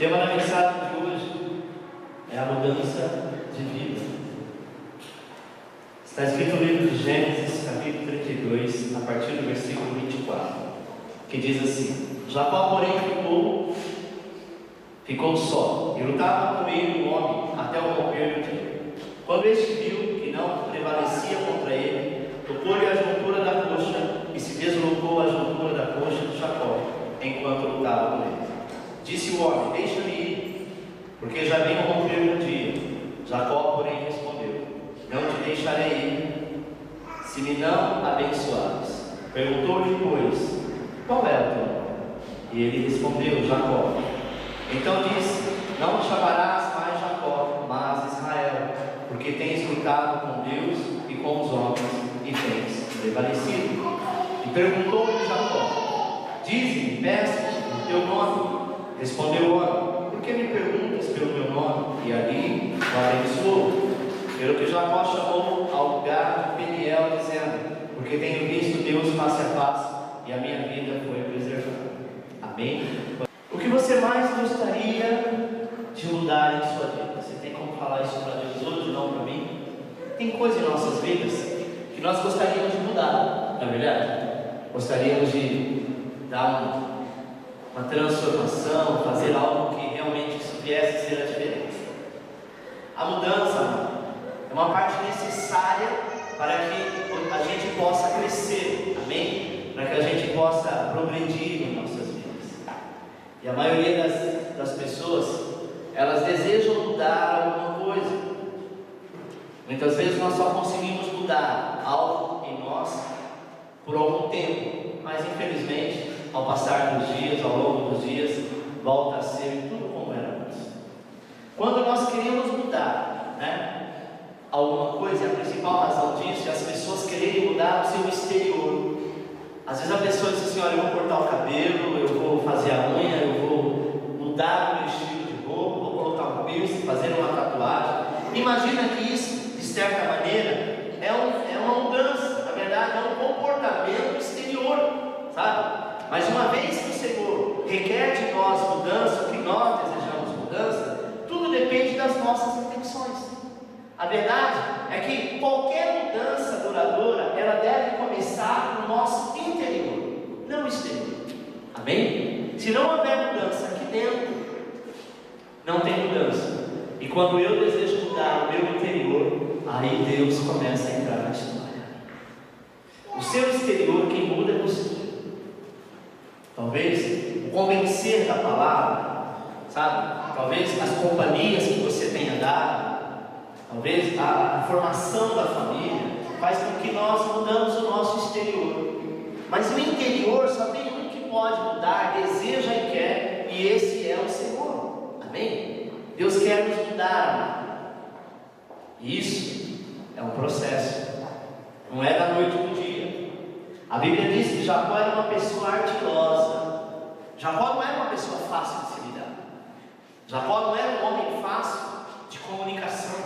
tema da mensagem de hoje é a mudança de vida. Está escrito no livro de Gênesis, capítulo 32, a partir do versículo 24, que diz assim: Jacó, porém, ficou só, e lutava com ele um homem até o romper do dia. Quando este viu que não prevalecia contra ele, tocou-lhe a juntura da coxa e se deslocou a juntura da coxa de Jacó, enquanto lutava com ele. Disse o homem: deixa-me ir, porque já vem o romper do dia. Jacó, porém, respondeu: não te deixarei ir, se me não abençoares. Perguntou-lhe, pois, qual é o teu nome? E ele respondeu: Jacó. Então disse: não te chamarás mais Jacó, mas Israel, porque tens lutado com Deus e com os homens, e tens prevalecido. E perguntou-lhe Jacó: dize-me, peço-te o teu nome. Respondeu o homem: por que me perguntas pelo meu nome? E ali o abençoou. Pelo que Jacó chamou ao lugar de Peniel, dizendo: porque tenho visto Deus face a face, e a minha vida foi preservada. Amém? O que você mais gostaria de mudar em sua vida? Você tem como falar isso para Deus hoje, não para mim? Tem coisa em nossas vidas que nós gostaríamos de mudar, não é verdade? Gostaríamos de dar uma transformação, fazer algo que realmente viesse ser a diferença. A mudança é uma parte necessária para que a gente possa crescer, amém? Para que a gente possa progredir em nossas vidas. E a maioria das pessoas, elas desejam mudar alguma coisa. Muitas vezes nós só conseguimos mudar algo em nós por algum tempo, mas infelizmente, ao passar dos dias, ao longo dos dias, volta a ser tudo como era antes. Quando nós queremos mudar, alguma coisa, a principal razão disso é as pessoas quererem mudar o seu exterior. Às vezes a pessoa diz assim: olha, eu vou cortar o cabelo, eu vou fazer a unha, eu vou mudar o meu estilo de roupa, vou colocar um piercing, fazer uma tatuagem. Imagina que isso, de certa maneira, é uma mudança, na verdade é um comportamento exterior, sabe? Mas uma vez que o Senhor requer de nós mudança, que nós desejamos mudança, tudo depende das nossas intenções. A verdade é que qualquer mudança duradoura, ela deve começar no nosso interior, não exterior. Amém? Se não houver mudança aqui dentro, não tem mudança. E quando eu desejo mudar o meu interior, aí Deus começa a entrar na história. O seu exterior, quem muda é você. Talvez o convencer da palavra, sabe? Talvez as companhias que você tenha dado, talvez a formação da família faz com que nós mudamos o nosso exterior. Mas o interior só tem um que pode mudar, deseja e quer, e esse é o Senhor. Amém? Deus quer nos mudar. E isso é um processo. Não é da noite para o dia. A Bíblia diz que Jacó era uma pessoa ardilosa. Jacó não era uma pessoa fácil de se lidar. Jacó não era um homem fácil de comunicação,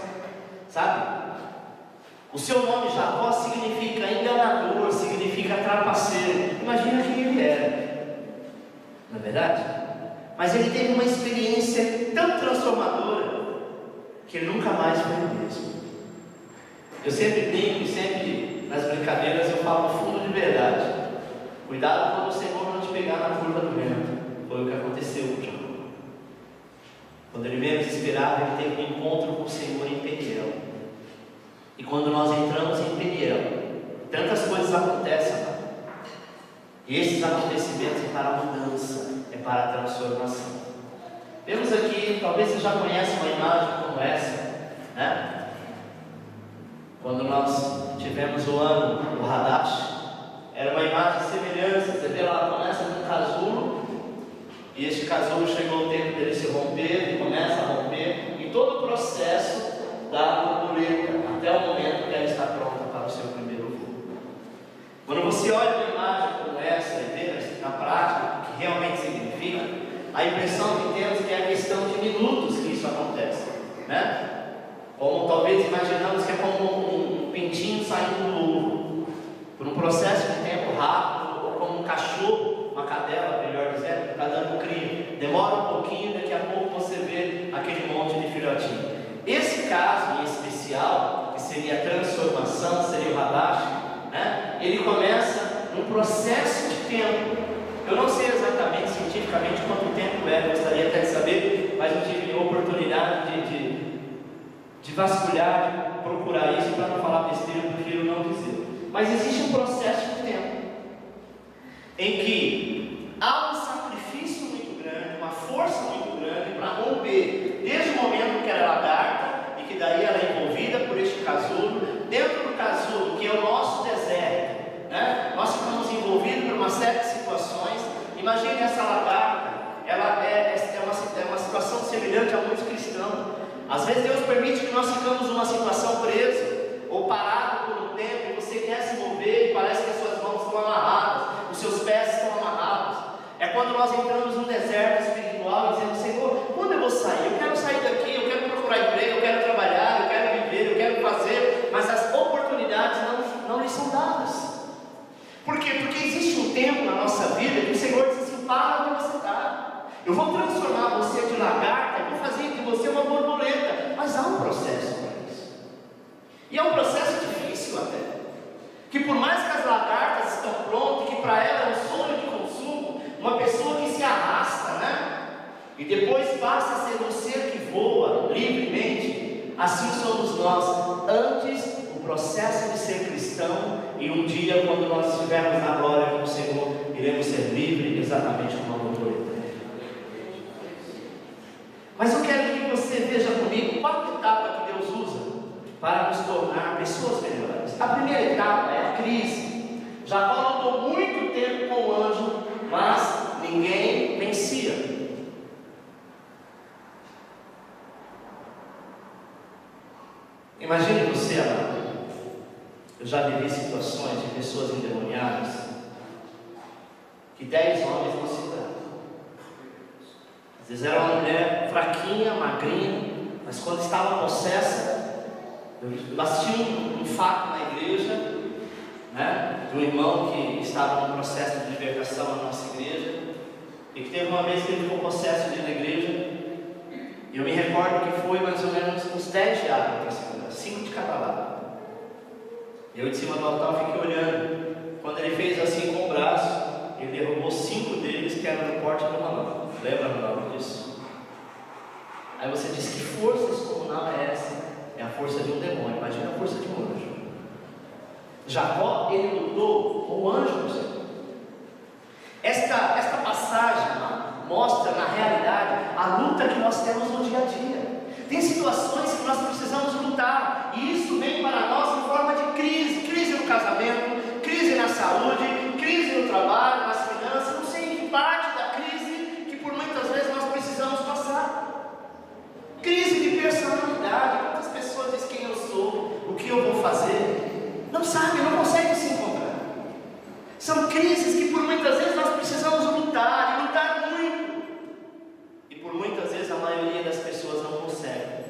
sabe? O seu nome Jacó significa enganador, significa trapaceiro. Imagina quem ele era, não é verdade? Mas ele teve uma experiência tão transformadora que ele nunca mais foi o mesmo. Eu sempre brinco, sempre nas brincadeiras eu falo fundo de verdade. Cuidado quando o Senhor não te pegar na curva do vento. Foi o que aconteceu com Jacó. Quando ele menos esperava, ele teve um encontro com o Senhor em Peniel. E quando nós entramos em Peniel, tantas coisas acontecem lá. E esses acontecimentos é para a mudança, é para a transformação. Vemos aqui, talvez você já conhece uma imagem como essa, né? Quando nós tivemos o ano do Hadash, era uma imagem semelhante. Você vê lá, começa com um casulo, e este casulo chegou o tempo dele se romper, ele começa a romper, e todo o processo da borboleta, até o momento que ela está pronta para o seu primeiro voo. Quando você olha uma imagem como essa e vê na prática o que realmente significa, a impressão que temos é que é questão de minutos que isso acontece, né? Como talvez imaginamos que é como um pintinho saindo do ovo, por um processo de tempo rápido, ou como um cachorro, uma cadela, melhor dizendo, que está dando cria. demora um pouquinho, daqui a pouco você vê aquele monte de filhotinho. Esse caso em especial, que seria a transformação, seria o Hadash, né? Ele começa num processo de tempo. Eu não sei exatamente cientificamente quanto tempo é, gostaria até de saber, mas eu tive oportunidade de vasculhar, de procurar isso, para não falar besteira, eu prefiro não dizer. Mas existe um processo de tempo em que há um sacrifício muito grande, uma força muito grande para romper, desde o momento que ela é lagarta, e que daí ela é envolvida por este casulo, dentro do casulo, que é o nosso deserto, né? Nós ficamos envolvidos por uma série de situações. Imagine essa lagarta, ela é uma situação semelhante a muitos cristãos. Às vezes Deus permite que nós ficamos numa situação presa, ou parado por um tempo, e você quer se mover, e parece que as suas mãos estão amarradas, os seus pés estão amarrados. É quando nós entramos num deserto espiritual e dizemos: Senhor, quando eu vou sair? Eu quero sair daqui, eu quero procurar emprego, eu quero trabalhar, eu quero viver, eu quero fazer, mas as oportunidades não lhes são dadas. Por quê? Porque existe um tempo na nossa vida que o Senhor diz assim: para onde você está. Eu vou transformar você de lagarta, eu vou fazer de você uma borboleta. Mas há um processo para isso. E é um processo difícil até. Que por mais que as lagartas estão prontas, que para ela é um sonho de consumo, uma pessoa que se arrasta, né? E depois passa a ser um ser que voa livremente, assim somos nós. Antes, o processo de ser cristão, e um dia, quando nós estivermos na glória com o Senhor, iremos ser livres exatamente como a borboleta. Mas eu quero que você veja comigo quatro etapas que Deus usa para nos tornar pessoas melhores. A primeira etapa é a crise. Jacó lutou muito tempo com o anjo, mas ninguém vencia. Imagine você, amado. Eu já vivi situações de pessoas endemoniadas que 10 homens não se dão. Às vezes era uma mulher fraquinha, magrinha, mas quando estava possessa, eu assisti um fato na igreja, né, de um irmão que estava num processo de libertação na nossa igreja, e que teve uma vez que ele ficou possesso de ir na igreja, e eu me recordo que foi mais ou menos uns 10 diários para segurar, 5 de cada lado. Eu de cima do altar fiquei olhando. Quando ele fez assim com o braço, ele derrubou 5 deles que eram no porte do Ronaldo. Lembra, Ronaldo, disso? Aí você diz: que força descomunal é essa? É a força de um demônio. Imagina a força de um anjo. Jacó, ele lutou com o anjo do Senhor. Esta passagem mostra na realidade a luta que nós temos no dia a dia. Tem situações que nós precisamos lutar, e isso vem para nós em forma de crise. Crise no casamento, crise na saúde, crise no trabalho, nas finanças. Não sei em que parte da crise que por muitas vezes nós precisamos passar. Crise de personalidade. Quantas pessoas dizem quem eu sou, o que eu vou fazer, não sabem, não conseguem se encontrar. São crises que por muitas vezes nós precisamos lutar, e lutar muito. E por muitas vezes a maioria das pessoas não consegue.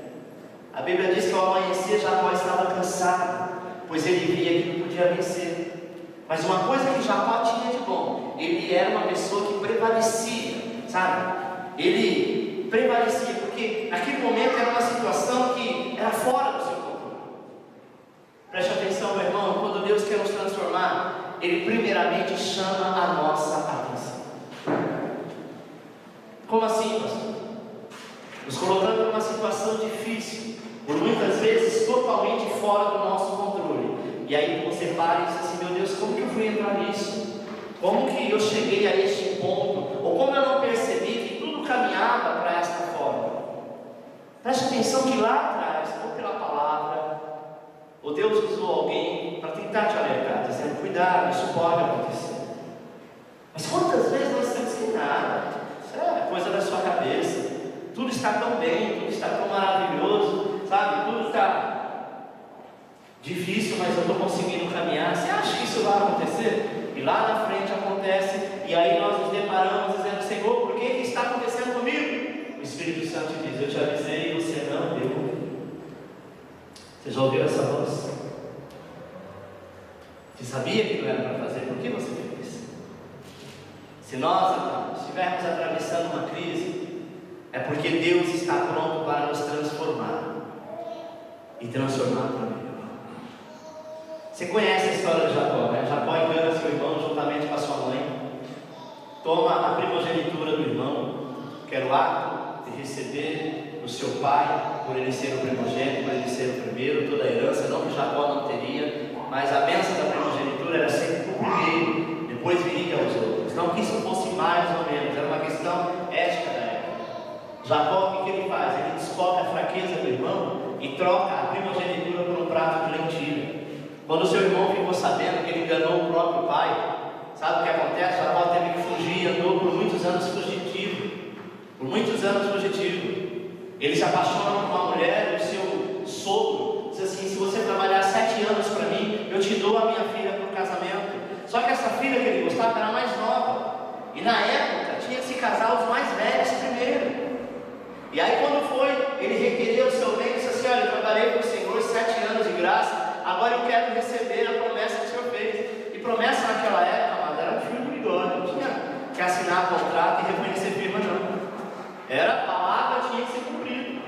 A Bíblia diz que ao amanhecer Jacó estava cansado, pois ele via que não podia vencer. Mas uma coisa que Jacó tinha de bom, ele era uma pessoa que prevalecia, sabe? Ele prevalecia, porque naquele momento era uma situação que era fora do seu controle. Preste atenção, meu irmão, quando Deus quer nos transformar, Ele primeiramente chama a nossa atenção. Como assim, pastor? Nos colocando numa situação difícil, por muitas vezes totalmente fora do nosso controle. E aí você para e diz assim: meu Deus, como que eu fui entrar nisso? Como que eu cheguei a este ponto? Ou como eu não percebi que tudo caminhava para esta forma? Preste atenção que lá atrás, ou pela palavra, ou Deus usou alguém para tentar te alertar, dizendo: cuidado, isso pode acontecer. Mas quantas vezes nós temos que nada? Isso é coisa da sua cabeça. Tudo está tão bem, tudo está tão maravilhoso, sabe? Tudo está difícil, mas eu estou conseguindo caminhar. Você acha que isso vai acontecer? E lá na frente acontece, e aí nós nos deparamos dizendo: Senhor, por que está acontecendo comigo? O Espírito Santo diz: eu te avisei e você não deu ouvido. Você já ouviu essa voz? Você sabia que não era para fazer? Por que você fez? Se nós, se estivermos atravessando uma crise, é porque Deus está pronto para nos transformar e transformar para melhor. Você conhece a história de Jacó, né? Jacó engana seu irmão juntamente com a sua mãe, toma a primogenitura do irmão, que era o ato de receber do seu pai, por ele ser o primogênito, por ele ser o primeiro, toda a herança, não que Jacó não teria, mas a bênção da primogenitura era sempre o primeiro, depois viria aos outros. Não que isso fosse mais ou menos, era uma questão ética da época. Jacó, o que ele faz? Ele descobre a fraqueza do irmão e troca a primogenitura por um prato de lentilha. Quando o seu irmão ficou sabendo que ele enganou o próprio pai, sabe o que acontece? Jacó teve que fugir, andou por muitos anos fugitivo. Por muitos anos fugitivo. Ele se apaixona por uma mulher, o seu sogro diz assim: se você trabalhar 7 anos para mim, eu te dou a minha filha para o casamento. Só que essa filha que ele gostava era mais nova. E na época tinha que se casar os mais velhos primeiro. E aí quando foi, ele requereu o seu bem e disse assim: olha, eu trabalhei com o Senhor 7 anos de graça, agora eu quero receber a promessa que o Senhor fez. E promessa naquela época, amado, era um filho de glória, não tinha que assinar contrato e reconhecer firma, não. Era a palavra, tinha que ser cumprida.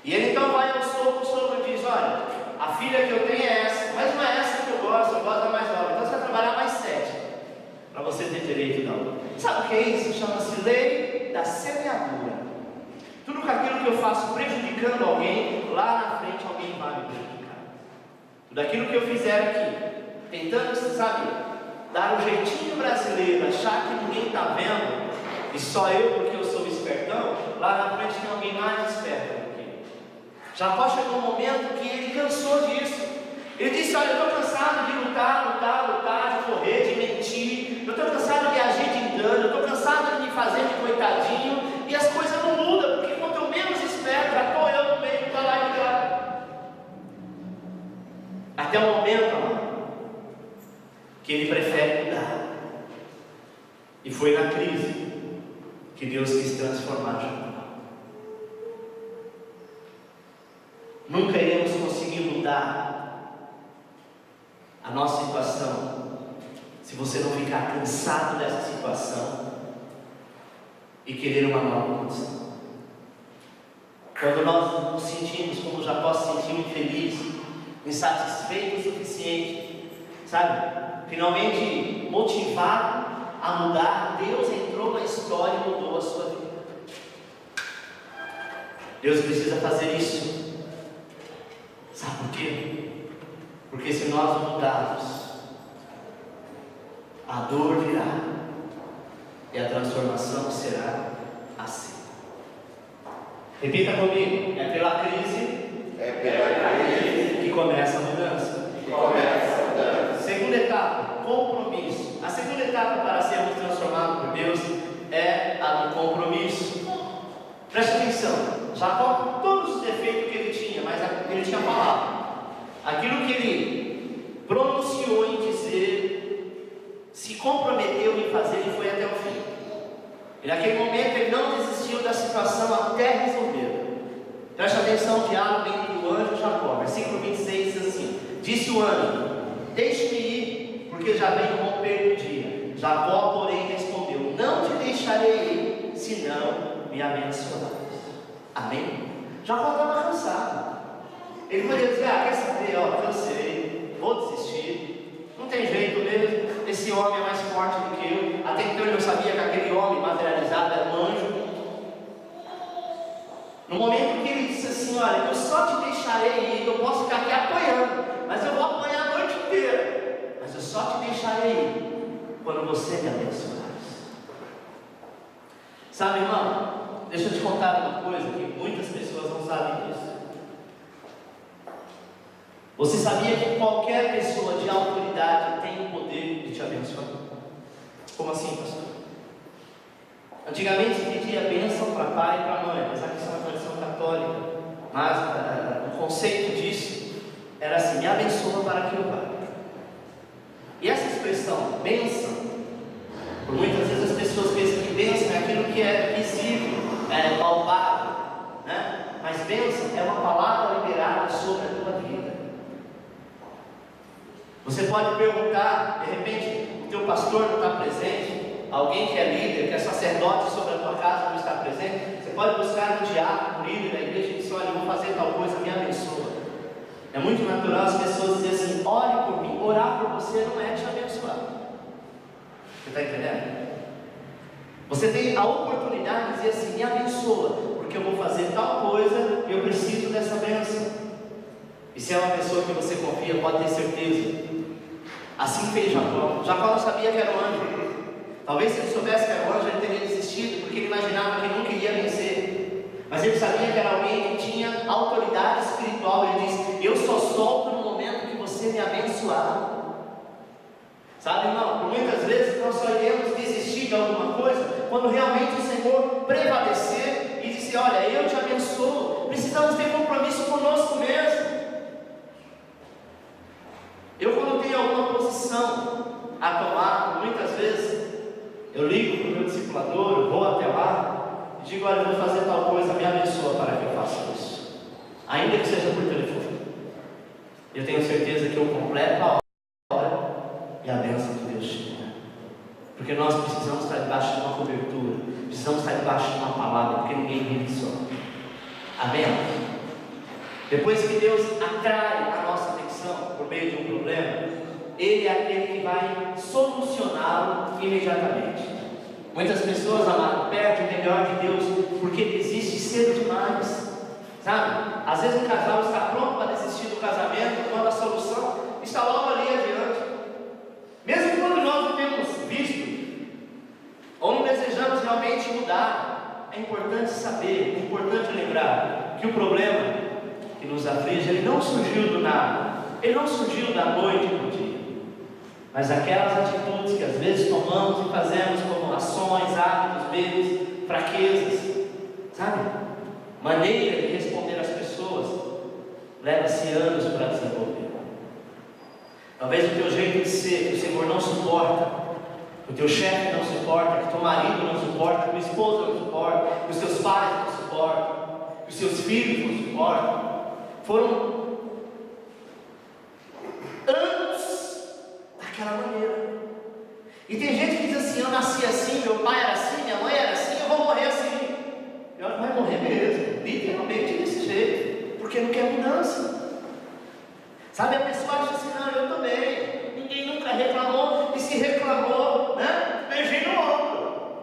E ele então vai ao sogro, o sogro diz: olha, a filha que eu tenho é essa, mas não é essa que eu gosto da mais nova, então você vai trabalhar mais 7 para você ter direito da outra. Sabe o que é isso? Chama-se lei da semeadura. Tudo aquilo que eu faço prejudicando alguém, lá na frente alguém vai me prejudicar. Tudo aquilo que eu fizer aqui, tentando, sabe, dar um jeitinho brasileiro, achar que ninguém está vendo, e só eu porque eu sou espertão, lá na frente tem alguém mais esperto do que eu. Jacó chegou um momento que ele cansou disso. Ele disse: olha, eu estou cansado de lutar, de correr, de mentir, eu estou cansado de agir de engano, eu estou cansado de me fazer de coitadinho, e as coisas não mudam, porque quanto eu menos espero, já estou eu no meio da lá e cá. Até o momento, amado, que ele prefere mudar. E foi na crise que Deus quis transformar Jacó. Nunca iremos conseguir mudar a nossa situação se você não ficar cansado dessa situação e querer uma nova condição. Quando nós nos sentimos como Jacó se sentiu, infeliz, insatisfeito o suficiente, sabe, finalmente motivado a mudar, Deus entrou na história e mudou a sua vida. Deus precisa fazer isso. Sabe por quê? Porque se nós mudarmos, a dor virá e a transformação será assim. Repita comigo: é pela crise que começa a mudança. Segunda etapa, compromisso. A segunda etapa para sermos transformados por Deus é a do compromisso. Preste atenção. Jacó, com todos os defeitos que ele tinha, mas ele tinha a palavra. Aquilo que ele pronunciou em dizer, se comprometeu em fazer e foi até o fim. E naquele momento ele não desistiu da situação até resolver. Preste atenção ao diálogo entre o anjo e Jacó. Versículo 26 diz assim: disse o anjo: deixe-me ir, porque já vem o romper do dia. Jacó, porém, respondeu: não te deixarei ir, senão me abençoarás. Amém? Jacó estava cansado. Ele podia dizer: quer saber, cansei, vou desistir, não tem jeito mesmo, esse homem é mais forte do que eu. Até então ele não sabia que aquele homem materializado era um anjo. No momento que ele disse assim: olha, eu só te deixarei ir, eu posso ficar aqui apoiando, mas eu vou apanhar a noite inteira, mas eu só te deixarei ir quando você me abençoar. Sabe, irmão, deixa eu te contar uma coisa que muitas pessoas não sabem disso. Você sabia que qualquer pessoa de autoridade tem o poder de te abençoar? Como assim, pastor? Antigamente se pedia bênção para pai e para mãe, apesar que isso é uma tradição católica, mas o conceito disso era assim: me abençoa para que eu vá. E essa expressão, bênção, por muitas vezes as pessoas pensam que bênção é aquilo que é visível, é palpável, né? Mas bênção é uma palavra liberada sobre a tua vida. Você pode perguntar, de repente o teu pastor não está presente, alguém que é líder, que é sacerdote sobre a tua casa não está presente, você pode buscar um diácono, um líder da igreja e dizer: olha, eu vou fazer tal coisa, me abençoa. É muito natural as pessoas dizerem assim: ore por mim. Orar por você não é te abençoar. Você está entendendo? Você tem a oportunidade de dizer assim: me abençoa, porque eu vou fazer tal coisa e eu preciso dessa bênção. E se é uma pessoa que você confia, pode ter certeza. Assim fez Jacó. Jacó não sabia que era um anjo. Talvez se ele soubesse que era um anjo, ele teria desistido, porque ele imaginava que nunca iria vencer. Mas ele sabia que era alguém que tinha autoridade espiritual. Ele disse: eu só solto no momento que você me abençoar. Sabe, irmão, por muitas vezes nós só iremos desistir de alguma coisa quando realmente o Senhor prevalecer e dizer: olha, eu te abençoo. Precisamos ter compromisso conosco mesmo. Eu, quando tenho alguma posição a tomar, muitas vezes eu ligo para o meu discipulador, eu vou até lá e digo: olha, eu vou fazer tal coisa, me abençoa para que eu faça isso, ainda que seja por telefone. Eu tenho certeza que eu completo a hora e a bênção de Deus chega, porque nós precisamos estar debaixo de uma cobertura, precisamos estar debaixo de uma palavra, porque ninguém vive só. Amém? Depois que Deus atrai a nossa atenção por meio de um problema, Ele é aquele que vai solucioná-lo imediatamente. Muitas pessoas, amado, perdem o melhor de Deus porque desiste cedo demais. Sabe? Às vezes um casal está pronto para desistir do casamento quando a solução está logo ali adiante. Mesmo quando nós não temos visto ou não desejamos realmente mudar, é importante saber, é importante lembrar que o problema que nos aflige, ele não surgiu do nada, ele não surgiu da noite para o dia. Mas aquelas atitudes que às vezes tomamos e fazemos como ações, hábitos, medos, fraquezas, sabe? Maneira de responder às pessoas, leva-se anos para desenvolver. Talvez o teu jeito de ser, que o Senhor não suporta, que o teu chefe não suporta, que o teu marido não suporta, que a tua esposa não suporta, que os teus pais não suportam, que os seus filhos não suportam, foram anos daquela maneira. E tem gente que diz assim: eu nasci assim, meu pai era assim, minha mãe era assim, eu vou morrer assim. E ela vai morrer mesmo, literalmente desse jeito, porque não quer mudança. Sabe, a pessoa acha assim: não, eu estou bem, ninguém nunca reclamou, e se reclamou, né, beijei no ombro.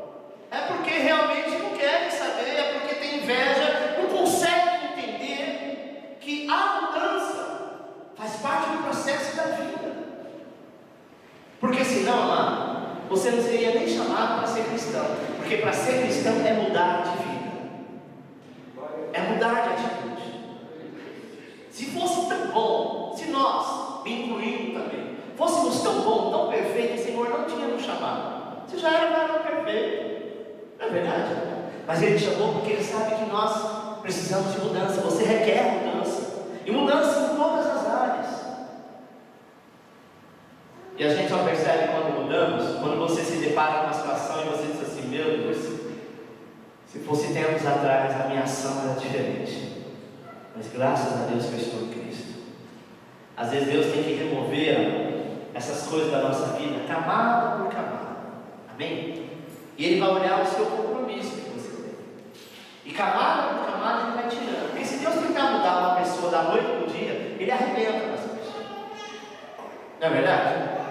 É porque realmente não quer saber, é porque tem inveja, não consegue entender que a mudança faz parte do processo da vida. Porque senão, amado, você não seria nem chamado para ser cristão. Porque para ser cristão é mudar de vida, é mudar de atitude. Se fosse tão bom, se nós, me incluindo também, fôssemos tão bom, tão perfeito, o Senhor não tinha nos chamado. Você já era perfeito, não é verdade? Mas Ele chamou porque Ele sabe que nós precisamos de mudança. Você requer mudança, e mudança em todas as áreas. E a gente só percebe quando mudamos, quando você se depara com uma situação e você diz assim: meu Deus, se fosse tempos atrás a minha ação era diferente, mas graças a Deus que eu estou em Cristo. Às vezes Deus tem que remover essas coisas da nossa vida, camada por camada, amém? E Ele vai olhar o seu compromisso que você tem, e camada por camada Ele vai tirando. Porque se Deus tentar mudar uma pessoa da noite para o dia, Ele arrebenta essa pessoa, não é verdade?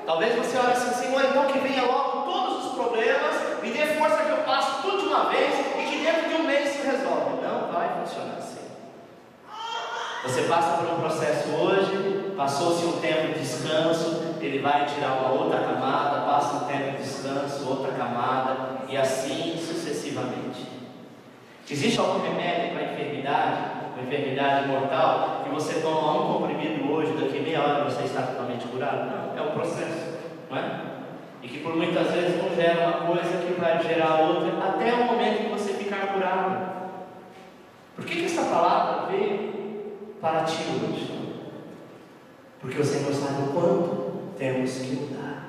Talvez você olhe assim: Senhor, então que venha logo todos os problemas, me dê força que eu passo tudo de uma vez e que dentro de um mês se resolve. Não vai funcionar assim. Você passa por um processo hoje, passou-se um tempo de descanso, Ele vai tirar uma outra camada, passa um tempo de descanso, outra camada, e assim sucessivamente. Existe algum remédio para a enfermidade, uma enfermidade mortal, que você toma um comprimido hoje, daqui meia hora você está totalmente curado? Não, é um processo, não é? E que por muitas vezes não gera uma coisa que vai gerar outra, até o momento que você ficar curado. Por que essa palavra veio para ti hoje? Porque o Senhor sabe o quanto temos que mudar.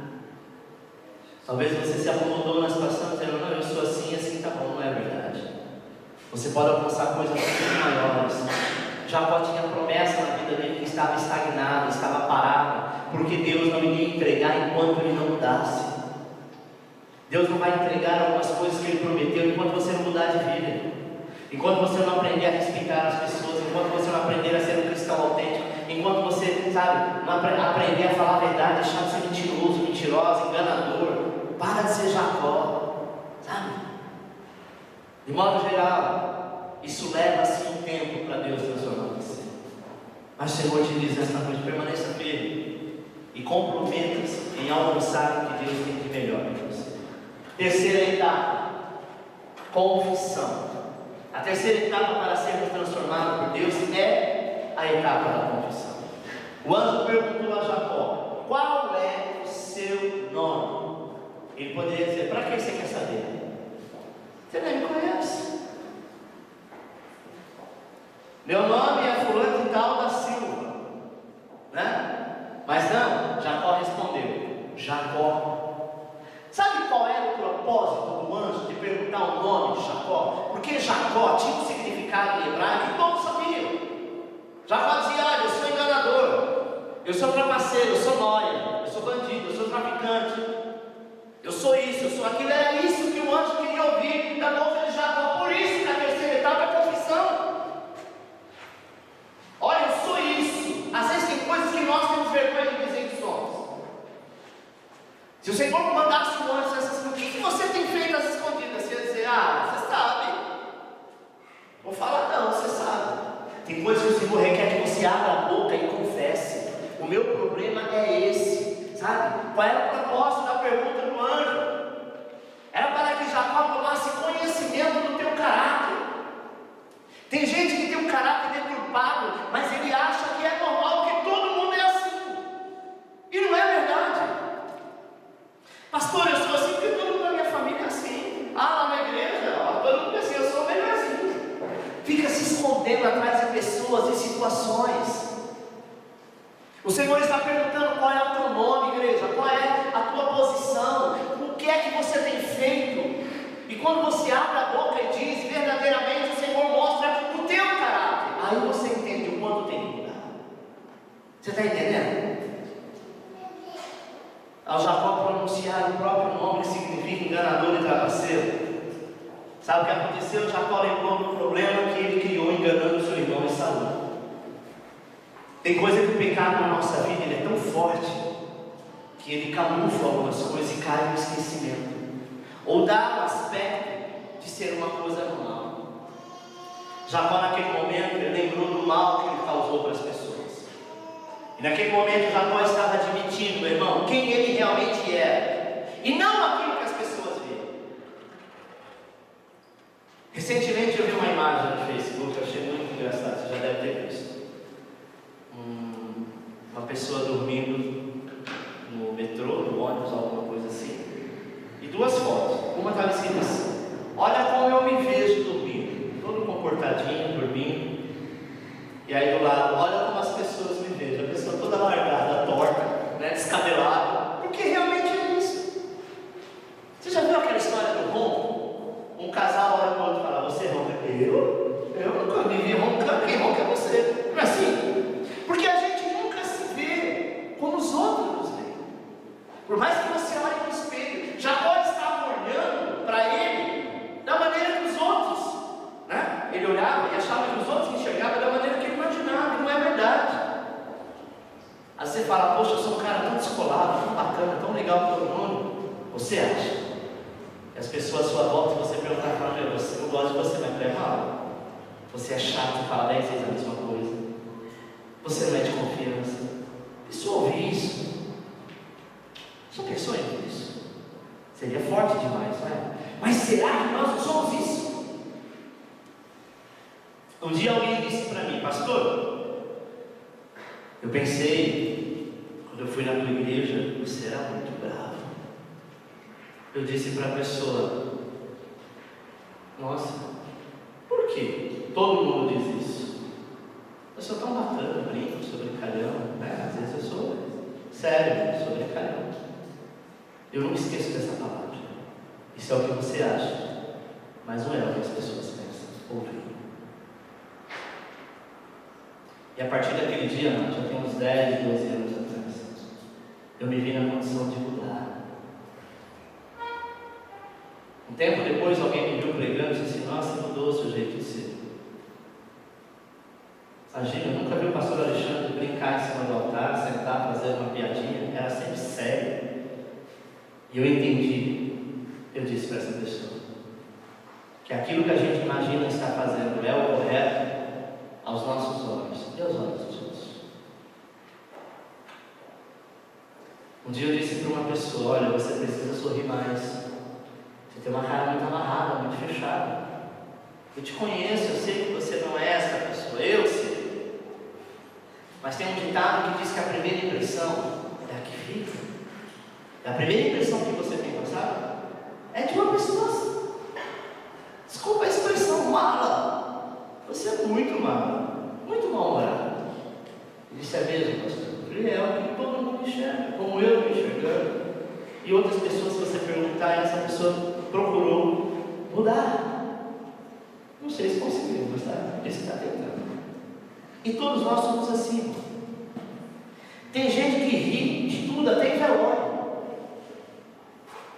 Talvez você se acomodou na situação dizendo: não, eu sou assim, assim tá bom. Não é verdade. Você pode alcançar coisas muito maiores. Jacó tinha promessa na vida dele que estava estagnada, estava parada, porque Deus não iria entregar enquanto ele não mudasse. Deus não vai entregar algumas coisas que Ele prometeu enquanto você não mudar de vida, enquanto você não aprender a respeitar as pessoas, enquanto você não aprender a ser um cristão autêntico, enquanto você, sabe, não aprender a falar a verdade, deixar de ser mentiroso, mentirosa, enganador. Para de ser Jacó, sabe? De modo geral, isso leva assim um tempo para Deus transformar você. Mas o Senhor te diz nesta noite: permaneça firme e comprometa-se em alcançar o que Deus tem de melhor para você. Terceira etapa, confissão. A terceira etapa para sermos transformados por Deus é a etapa da confissão. O anjo perguntou a Jacó: qual é o seu nome? Ele poderia dizer: para que você quer saber? Você nem me conhece. Meu nome é fulano de tal da Silva, né? Mas não, Jacó respondeu: Jacó. Sabe qual era o propósito do anjo de perguntar o nome de Jacó? Porque Jacó tinha um significado em hebraico que todos sabiam. Jacó dizia: olha, eu sou enganador, eu sou trapaceiro, eu sou nóia, eu sou bandido, eu sou traficante, eu sou isso, eu sou aquilo. Era isso que o anjo queria ouvir da boca de Jacó. Por isso que a terceira etapa é a confissão. Olha, eu sou isso. Às vezes tem coisas que nós temos vergonha de dizer que somos. Se o Senhor mandasse um anjo e dissesse assim: o que você tem feito às escondidas? Você ia dizer: ah, você sabe. Vou falar: não, você sabe. Tem coisas que o Senhor requer que você abra a boca e confesse. O meu problema é esse, sabe? Qual era o propósito da pergunta do anjo? Era para que Jacó tomasse conhecimento do teu caráter. Tem gente que tem um caráter deturpado, mas ele acha que é normal, que todo mundo é assim. E não é verdade. Pastor, eu sou assim porque todo mundo da minha família é assim. Ah, lá na igreja, ó, todo mundo é assim, eu sou o melhorzinho. Fica se escondendo atrás de pessoas e situações. O Senhor está perguntando: qual é o teu nome, igreja? Qual é a tua posição? O que é que você tem feito? E quando você abre a boca e diz verdadeiramente, o Senhor mostra o teu caráter. Aí você entende o quanto tem que mudar. Você está entendendo? Ao Jacó pronunciar o próprio nome, que significa enganador e trapaceiro, sabe o que aconteceu? Jacó lembrou do problema que ele criou enganando seu irmão Esaú. Tem coisa que o pecado na nossa vida ele é tão forte que ele camufla algumas coisas e cai no esquecimento, ou dá o aspecto de ser uma coisa normal. Jacó, naquele momento, ele lembrou do mal que ele causou para as pessoas. E naquele momento Jacó estava admitindo, meu irmão, quem ele realmente era, e não aquilo que as pessoas viam. Recentemente eu vi uma imagem no Facebook, eu achei muito engraçado, você já deve ter visto. Uma pessoa dormindo no metrô, no ônibus, alguma coisa assim, e duas fotos. Uma estava escrita assim: olha como eu me vejo dormindo, todo comportadinho, dormindo. E aí do lado: olha como as pessoas me vejam, a pessoa toda largada, torta, né, descabelada, porque realmente é isso. Você já viu aquela história do ronco? Um casal olha para o outro e fala: você ronca? Eu nunca me vi roncando. Quem ronca é você. Não é assim? Porque a gente nunca se vê como os outros nos veem. Por mais que você olhe no espelho, Jacó estava olhando para ele da maneira que os outros, né? Ele olhava e achava que os outros enxergavam da maneira que ele imaginava, e não é verdade. Aí você fala: poxa, eu sou um cara tão descolado, tão bacana, tão legal para todo mundo. Você acha? E as pessoas à sua volta, se você perguntar para mim: eu gosto de você, mas é mal. Você é chato, fala 10 vezes a mesma coisa. Você não é de confiança. Pessoa ouve isso. Só pensou em isso? Seria forte demais, não é? Mas será que nós não somos isso? Um dia alguém disse para mim: pastor, eu pensei, quando eu fui na tua igreja, você era muito bravo. Eu disse para a pessoa: nossa, por quê? Todo mundo diz isso. Eu sou tão bacana, brinco, sou brincalhão, né? Às vezes eu sou sério, sou brincalhão. Eu não me esqueço dessa palavra. Isso é o que você acha, mas não é o que as pessoas pensam ou veem. E a partir daquele dia, já tem uns 10, 12 anos atrás, eu me vi na condição de mudar. tempo depois alguém me viu pregando e disse assim: nossa, mudou o seu jeito de ser. Imagina, eu nunca vi o pastor Alexandre brincar em cima do altar, sentar, fazer uma piadinha, era sempre sério. E eu entendi, eu disse para essa pessoa, que aquilo que a gente imagina estar fazendo é o correto aos nossos olhos e aos olhos dos outros. Um dia eu disse para uma pessoa: olha, você precisa sorrir mais, você tem uma cara muito amarrada, muito fechada. Eu te conheço, eu sei que você não é essa pessoa, eu sei. Mas tem um ditado que diz que a primeira impressão é a que fica. A primeira impressão que você tem, sabe? É de uma pessoa, desculpa a expressão, mala. Você é muito mala, muito mal-humorado. Ele disse: é mesmo, pastor? Eu falei: é o que todo mundo enxerga, como eu estou enxergando. E outras pessoas, se você perguntar, essa pessoa procurou mudar. Não sei se conseguiu, mas disse que está tentando. E todos nós somos assim. Tem gente que ri de tudo, até em velório.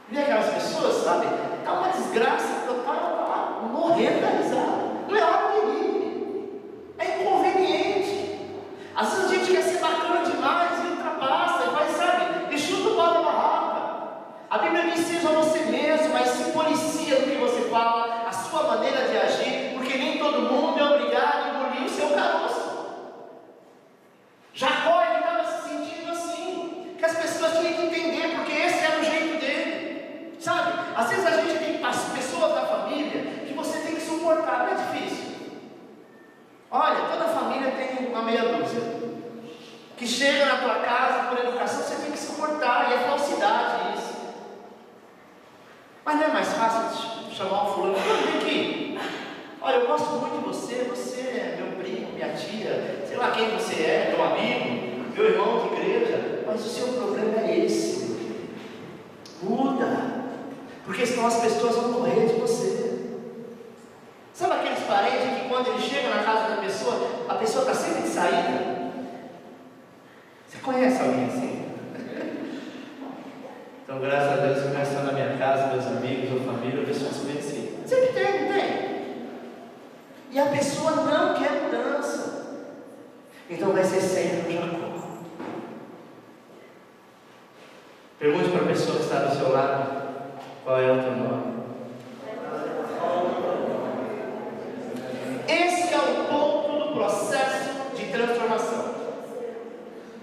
Vê aquelas pessoas, sabe? Está uma desgraça, está lá morrendo da risada. Não é hora de rir. É inconveniente. Às vezes a gente quer ser bacana demais e ultrapassa, e vai, sabe? E chuta o pau da barraca. A Bíblia diz: seja você mesmo, mas se policia no que você fala, a sua maneira de agir, porque nem todo mundo é obrigado a engolir o seu caroço. Jacó, ele estava se sentindo assim, que as pessoas tinham que entender, porque esse era o jeito dele, sabe? Às vezes a gente tem pessoas da família que você tem que suportar, não é difícil. Olha, toda família tem uma meia dúzia que chega na tua casa por educação, você tem que suportar, e é falsidade isso. Mas não é mais fácil chamar um fulano: vem aqui, olha, eu gosto muito de você, você é meu primo, minha tia, sei lá quem você é, meu amigo, meu irmão de igreja, mas o seu problema é esse. Muda, porque senão as pessoas vão correr de você. Sabe aqueles parentes que quando ele chega na casa da pessoa, a pessoa está sempre de saída? Você conhece alguém assim? Então, graças a Deus, eu estou na minha casa, meus amigos ou família, eu pessoas conhecidas. Sempre tem, não tem? E a pessoa não quer mudança. Então vai ser sempre o Jacó. Pergunte para a pessoa que está do seu lado: qual é o teu nome? Esse é o ponto do processo de transformação.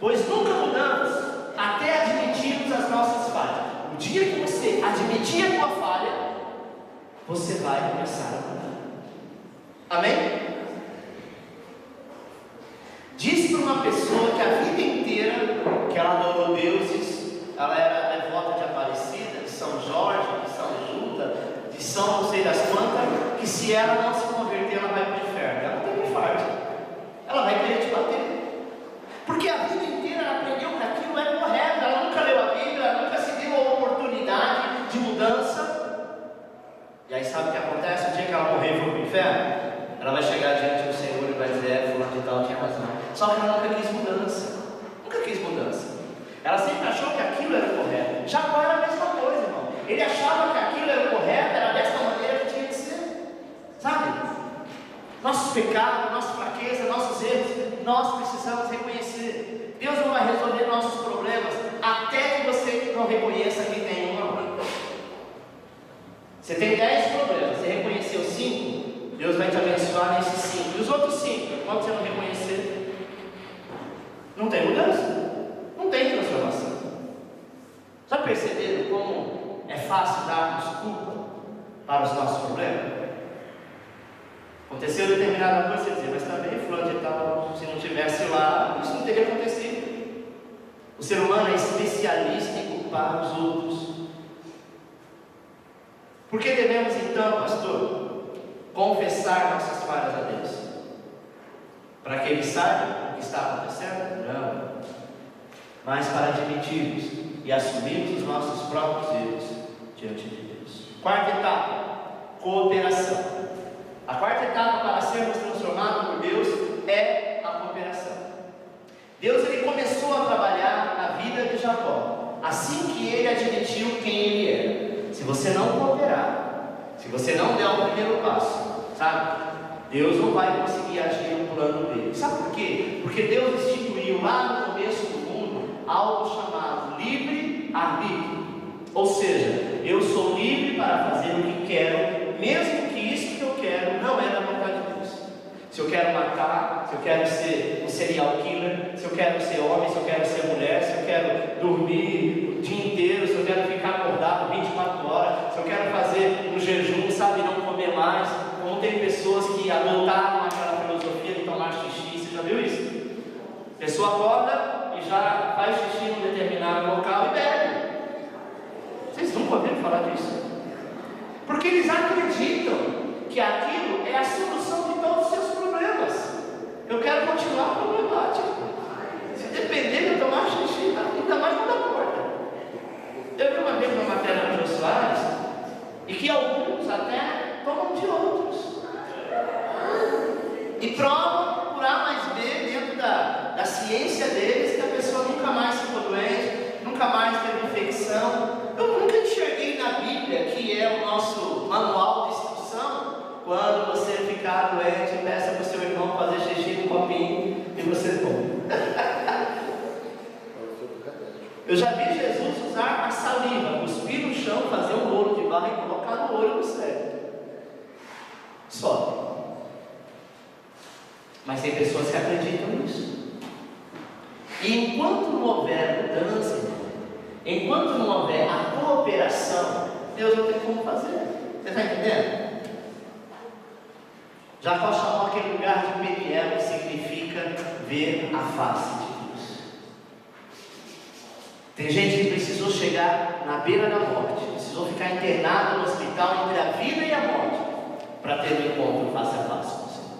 Pois nunca mudamos até admitirmos as nossas falhas. O dia que você admitir a tua falha, você vai começar a mudar. Amém? Diz para uma pessoa que a vida inteira que ela adorou deuses, ela era devota de Aparecida, de São Jorge, de São Judas, de São não sei das quantas, que se ela não se converter, ela vai para o inferno. Ela tem um infarto, ela vai querer te bater. Porque a vida inteira ela aprendeu que aquilo é correto, ela nunca leu a Bíblia, ela nunca se deu a oportunidade de mudança. E aí sabe o que acontece? O dia que ela morrer e for para o inferno, ela vai chegar diante do Senhor e vai dizer: fulano de tal tinha razão. Só que ela nunca quis mudança. Nunca quis mudança. Ela sempre achou que aquilo era correto. Jacó era a mesma coisa, irmão. Ele achava que aquilo era correto, era dessa maneira que tinha que ser. Sabe? Nossos pecados, nossa fraqueza, nossos erros, nós precisamos reconhecer. Deus não vai resolver nossos problemas até que você não reconheça que tem um problema. Você tem 10 problemas, você reconheceu 5, Deus vai te abençoar nesses 5. E os outros 5, quando você não reconhecer, não tem mudança, não tem transformação. Já perceberam como é fácil darmos culpa para os nossos problemas? Aconteceu determinada coisa, você dizer: mas também fulano de tal, se não tivesse lá, isso não teria acontecido. O ser humano é especialista em culpar os outros. Por que devemos então, pastor, confessar nossas falhas a Deus? Para que Ele saiba o que está acontecendo? Não. Mas para admitirmos e assumirmos os nossos próprios erros diante de Deus. Quarta etapa: cooperação. A quarta etapa para sermos transformados por Deus é a cooperação. Deus ele começou a trabalhar na vida de Jacó assim que ele admitiu quem ele era. Se você não cooperar, Se você não der o primeiro passo, sabe? Deus não vai conseguir agir no plano dele. Sabe por quê? Porque Deus instituiu lá no começo do mundo algo chamado livre-arbítrio. Ou seja, eu sou livre para fazer o que quero, mesmo que isso que eu quero não é da vontade de Deus. Se eu quero matar, se eu quero ser um serial killer, se eu quero ser homem, se eu quero ser mulher, se eu quero dormir o dia inteiro, se eu quero ficar acordado 24 horas, se eu quero fazer um jejum, sabe, não comer mais, como tem pessoas que adotaram aquela filosofia de tomar xixi, você já viu isso? A pessoa acorda e já faz xixi em um determinado local e bebe. Vocês nunca ouviram falar disso? Porque eles acreditam que aquilo é a solução de todos os seus problemas. Eu quero continuar problemático. Se depender de eu tomar xixi, ainda mais quando acorda. Eu vi uma vez uma matéria no Jô Soares, e que alguns até tomam de outros. E provam por A mais B, dentro da ciência deles, que a pessoa nunca mais ficou doente, nunca mais teve infecção. Eu nunca enxerguei na Bíblia, que é o nosso manual de instrução, quando você ficar doente, peça para o seu irmão fazer xixi no copinho e você toma. Eu já vi Jesus usar a saliva, cuspir no chão, fazer um rolo de barro e colocar no olho do cego. Só. Mas tem pessoas que acreditam nisso. E enquanto não houver mudança, enquanto não houver a cooperação, Deus não tem como fazer. Você está entendendo? Jacó chamou aquele lugar de Peniel, que significa ver a face de Deus. Tem gente que precisou chegar na beira da morte, precisou ficar internado no hospital entre a vida e a morte, para ter um encontro face a face com o Senhor.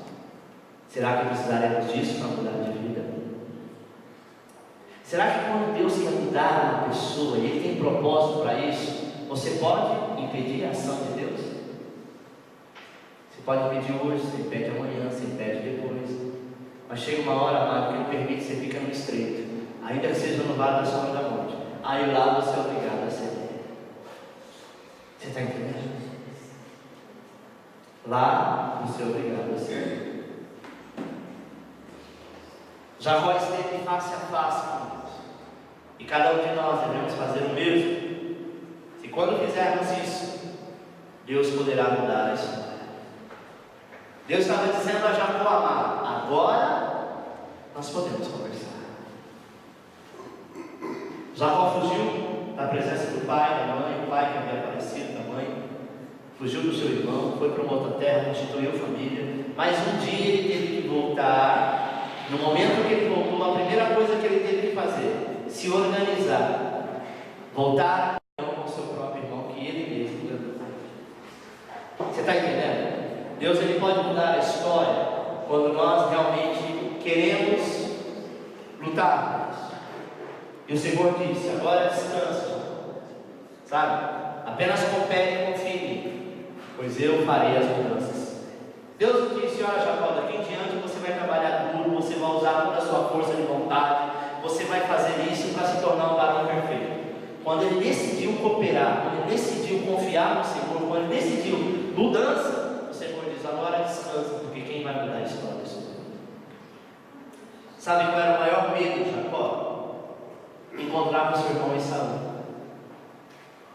Será que precisaremos disso para mudar de vida? Será que quando Deus quer mudar uma pessoa e Ele tem propósito para isso, você pode impedir a ação de Deus? Você pode impedir hoje, você impede amanhã, você impede depois. Mas chega uma hora, amado, que Ele permite que você fique no estreito, ainda que seja no vale da sombra da morte. Aí lá você é obrigado a ser. Você está entendendo? Lá você é obrigado a ser. Jacó esteve face a face com Deus. E cada um de nós devemos fazer o mesmo. E quando fizermos isso, Deus poderá mudar a história. Deus estava dizendo a Jacó, amado, agora nós podemos conversar. Jacó fugiu da presença do pai, da mãe, o pai que havia aparecido, da mãe. Fugiu do seu irmão, foi para uma outra terra, constituiu família. Mas um dia ele teve que voltar. No momento que ele voltou, a primeira coisa que ele teve que fazer, se organizar, voltar a comunhão com o seu próprio irmão, que ele mesmo ganhou. Você está entendendo? Deus ele pode mudar a história quando nós realmente queremos lutar por isso. E o Senhor disse, agora descansa, sabe? Apenas coopere e confie em mim, pois eu farei as mudanças. Deus disse, olha Jacó, daqui em diante você vai trabalhar duro, você vai usar toda a sua força de vontade, você vai fazer isso para se tornar um varão perfeito. Quando ele decidiu cooperar, quando ele decidiu confiar no Senhor, quando ele decidiu mudança, o Senhor diz, agora descansa, porque quem vai mudar a história é o Senhor. Sabe qual era o maior medo de Jacó? Encontrar com seu irmão Esaú,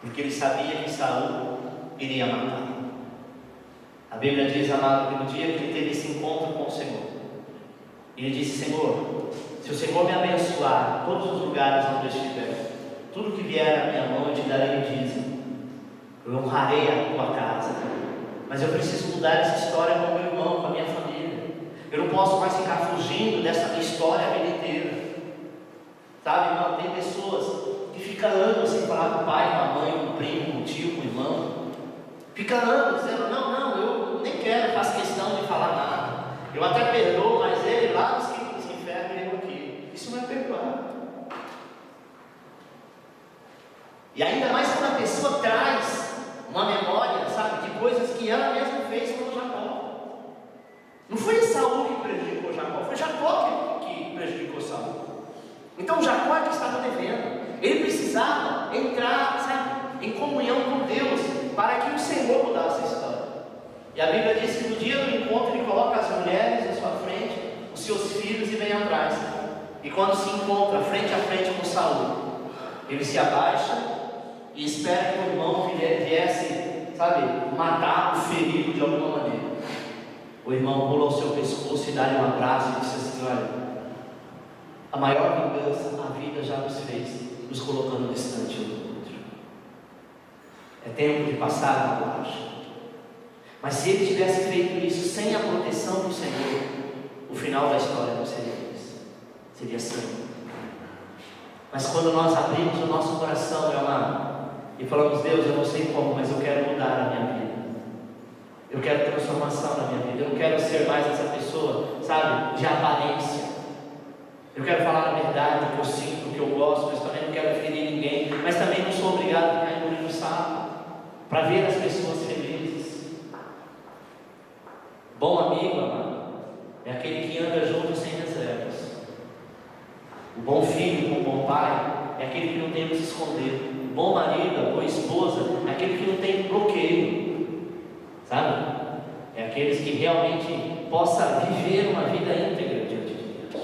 porque ele sabia que Esaú iria matar. A Bíblia diz, amado, que no dia que ele teve esse encontro com o Senhor, ele disse, Senhor, se o Senhor me abençoar em todos os lugares onde eu estiver, tudo que vier à minha mão eu te darei dízimo, eu honrarei a tua casa, mas eu preciso mudar essa história com o meu irmão, com a minha família. Eu não posso mais ficar fugindo dessa minha história a vida inteira. Sabe, irmão, tem pessoas que ficam anos sem falar com o pai, com a mãe, com o primo, com o tio, com o irmão. Fica anos dizendo, não, eu nem quero, faço questão de falar nada. Eu até perdoo, mas ele lá nos quintos do inferno e eu aqui. Isso não é perdoar. E ainda mais quando a pessoa traz uma memória, sabe, de coisas que ela mesma fez com Jacó. Não foi Esaú que prejudicou Jacó, foi Jacó que prejudicou Esaú. Então Jacó é que estava devendo. Ele precisava entrar, sabe, em comunhão com Deus, para que o Senhor mudasse a história. E a Bíblia diz que no dia do encontro ele coloca as mulheres à sua frente, os seus filhos e vem atrás. E quando se encontra frente a frente com Saul, ele se abaixa e espera que o irmão viesse, sabe, matar o ferido de alguma maneira. O irmão pula ao seu pescoço e dá-lhe um abraço e disse assim: olha, a maior vingança a vida já nos fez, nos colocando distante um do outro. É tempo de passar a borracha. Mas se ele tivesse feito isso sem a proteção do Senhor, o final da história não seria isso, seria sangue. Mas quando nós abrimos o nosso coração, meu amado, e falamos: Deus, eu não sei como, mas eu quero mudar a minha vida, eu quero transformação na minha vida, eu não quero ser mais essa pessoa, sabe, de aparência. Eu quero falar a verdade, o que eu sinto, o que eu gosto, mas também não quero ferir ninguém, mas também não sou obrigado a ficar engolindo sapo para ver as pessoas felizes. Bom amigo, amado, é aquele que anda junto sem reservas. O bom filho, o bom pai, é aquele que não tem o que se esconder. O bom marido, a boa esposa, é aquele que não tem bloqueio, sabe? É aqueles que realmente possa viver uma vida íntegra diante de Deus.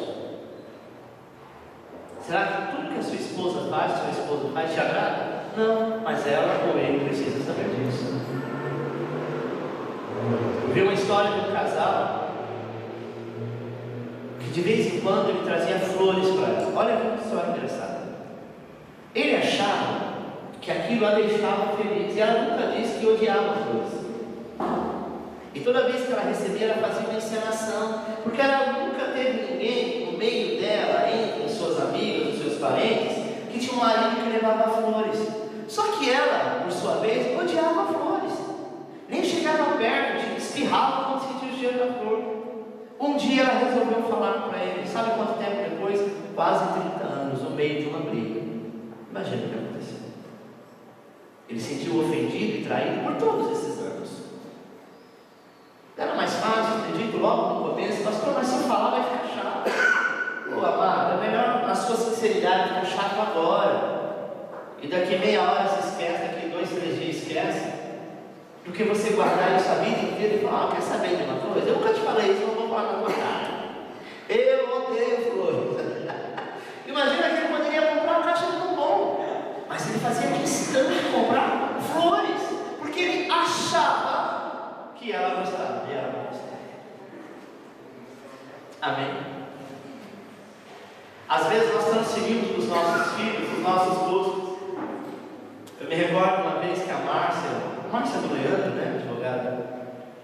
Será que tudo que a sua esposa faz, te agrada? Não, mas ela ou ele precisa saber disso. Eu vi uma história de um casal que de vez em quando ele trazia flores para ela. Olha que história engraçada. Ele achava que aquilo a deixava feliz, e ela nunca disse que odiava flores. E toda vez que ela recebia, ela fazia uma encenação, porque ela nunca teve ninguém no meio dela, entre os seus amigos, os seus parentes, que tinha um marido que levava flores. Só que ela, por sua vez, odiava flores, nem chegava perto, espirrava quando sentia o cheiro da flor. Um dia ela resolveu falar para ele, sabe quanto tempo depois? Quase 30 anos, no meio de uma briga. Imagina o que aconteceu. Ele se sentiu ofendido e traído por todos esses anos. Era mais fácil, acredito, logo no começo: pastor, mas se eu falar vai ficar chato. Pô, amado, é melhor na sua sinceridade ficar chato agora, e daqui meia hora se esquece, daqui 2, 3 dias esquece, do que você guardar isso a vida inteira e falar: quer saber de uma coisa? Eu nunca te falei isso, não vou falar na tua cara. Eu odeio flores. Imagina que ele poderia comprar uma caixa de bombom, mas ele fazia questão de comprar flores, porque ele achava que ela gostava, e ela não gostava. Amém? Às vezes nós transferimos para os nossos filhos os nossos gostos. Eu me recordo uma vez que a Márcia do Leandro, né, advogada,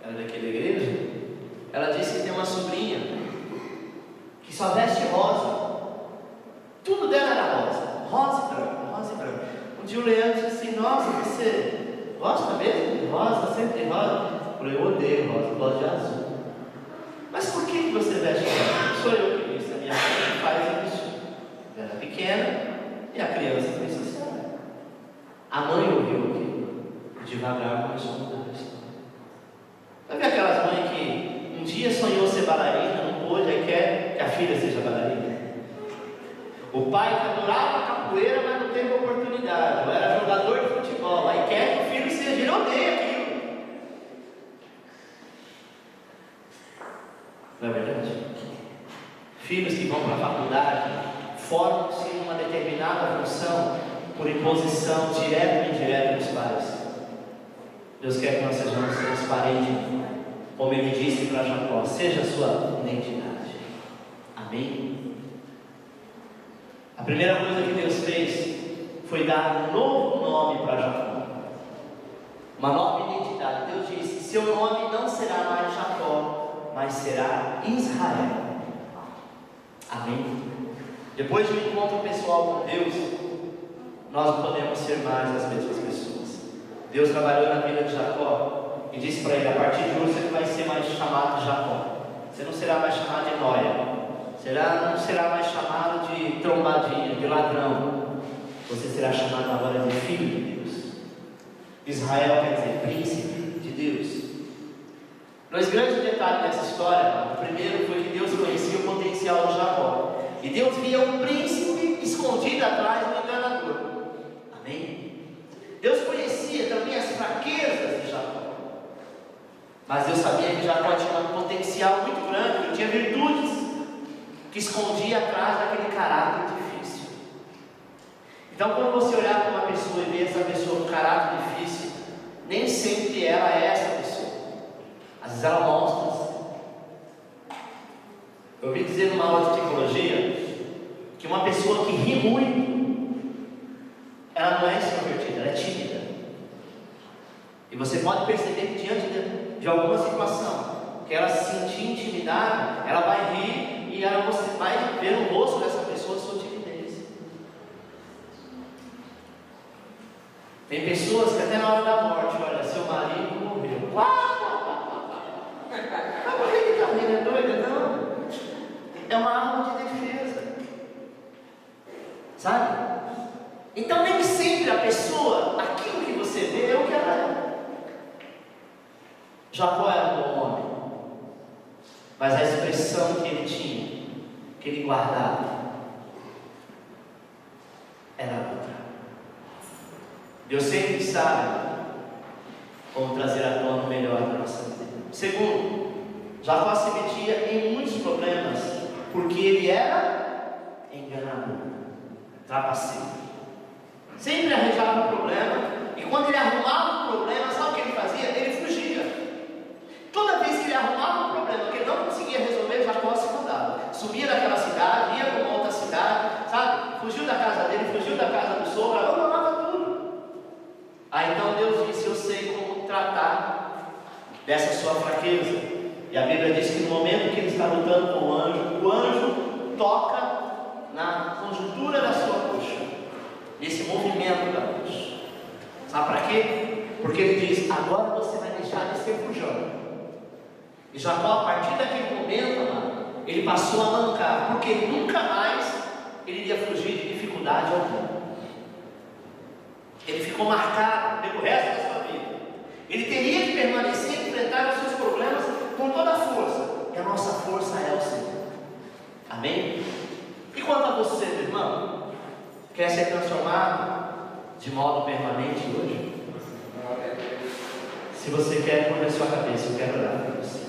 era daquela igreja, ela disse que tem uma sobrinha que só veste rosa. Tudo dela era rosa e branco, rosa e branco. Um dia o Leandro disse assim: nossa, você gosta mesmo de rosa? Sempre de rosa? Eu falei: eu odeio rosa, eu gosto de azul. Mas por que você veste rosa? Sou eu que disse, a minha mãe faz isso. Eu era pequena e a criança foi sincera. A mãe ouviu aquilo, devagar começou a mudar a história. Sabe aquelas mães que um dia sonhou ser bailarina, não pôde, aí quer que a filha seja bailarina? O pai que adorava capoeira, mas não teve oportunidade, ou era jogador de futebol, aí quer que o filho seja, ele odeia aquilo. Não é verdade? Filhos que vão para a faculdade formam-se em uma determinada função por imposição direta ou indireta dos pais. Deus quer que nós sejamos transparentes, como ele disse para Jacó: seja a sua identidade. Amém? A primeira coisa que Deus fez foi dar um novo nome para Jacó, uma nova identidade. Deus disse: seu nome não será mais Jacó, mas será Israel. Amém? Depois de um encontro pessoal com Deus, nós não podemos ser mais as mesmas pessoas. Deus trabalhou na vida de Jacó e disse para ele: a partir de hoje você não vai ser mais chamado de Jacó, você não será mais chamado de Noia, não será mais chamado de trombadinha, de ladrão, você será chamado agora de filho de Deus. Israel quer dizer príncipe de Deus. Dois grandes detalhes dessa história. O primeiro foi que Deus conhecia o potencial de Jacó, e Deus via um príncipe escondido atrás do enganador. Amém? Deus conhecia também as fraquezas de Jacó. Mas Deus sabia que Jacó tinha um potencial muito grande, ele tinha virtudes que escondia atrás daquele caráter difícil. Então, quando você olhar para uma pessoa e ver essa pessoa com caráter difícil, nem sempre ela é essa pessoa. Às vezes ela mostra. Eu ouvi dizer numa aula de psicologia que uma pessoa que ri muito, ela não é extrovertida, ela é tímida. E você pode perceber que diante de alguma situação que ela se sentir intimidada, ela vai rir e você vai ver no rosto dessa pessoa sua timidez. Tem pessoas que até na hora da morte, olha, seu marido morreu. Mas por que ele está rindo? É doido? Não. É uma arma de defesa. Sabe? Então nem sempre a pessoa, aquilo que você vê é o que ela é. Jacó era um bom homem, mas a expressão que ele tinha, que ele guardava, era outra. Deus sempre sabe como trazer à tona o melhor da nossa vida. Segundo, Jacó se metia em muitos problemas porque ele era enganador, trapaceiro. Sempre arranjava um problema, e quando ele arrumava um problema, sabe o que ele fazia? Ele fugia. Toda vez que ele arrumava um problema que ele não conseguia resolver, Jacó se mudava. Subia daquela cidade, ia para uma outra cidade, sabe? Fugiu da casa dele, fugiu da casa do sogro, abandonava tudo. Aí então Deus disse: eu sei como tratar dessa sua fraqueza. E a Bíblia diz que no momento que ele está lutando com o anjo toca na conjuntura da sua coxa, nesse movimento da coxa. Sabe para quê? Porque ele diz: agora você vai deixar de ser fujão. E Jacó, a partir daquele momento, amado, ele passou a mancar, porque nunca mais ele iria fugir de dificuldade alguma. Ele ficou marcado pelo resto da sua vida. Ele teria que permanecer e enfrentar os seus problemas com toda a força. E a nossa força é o Senhor. Amém? E quanto a você, meu irmão, quer ser transformado de modo permanente hoje? Se você quer, põe a sua cabeça, eu quero orar por você.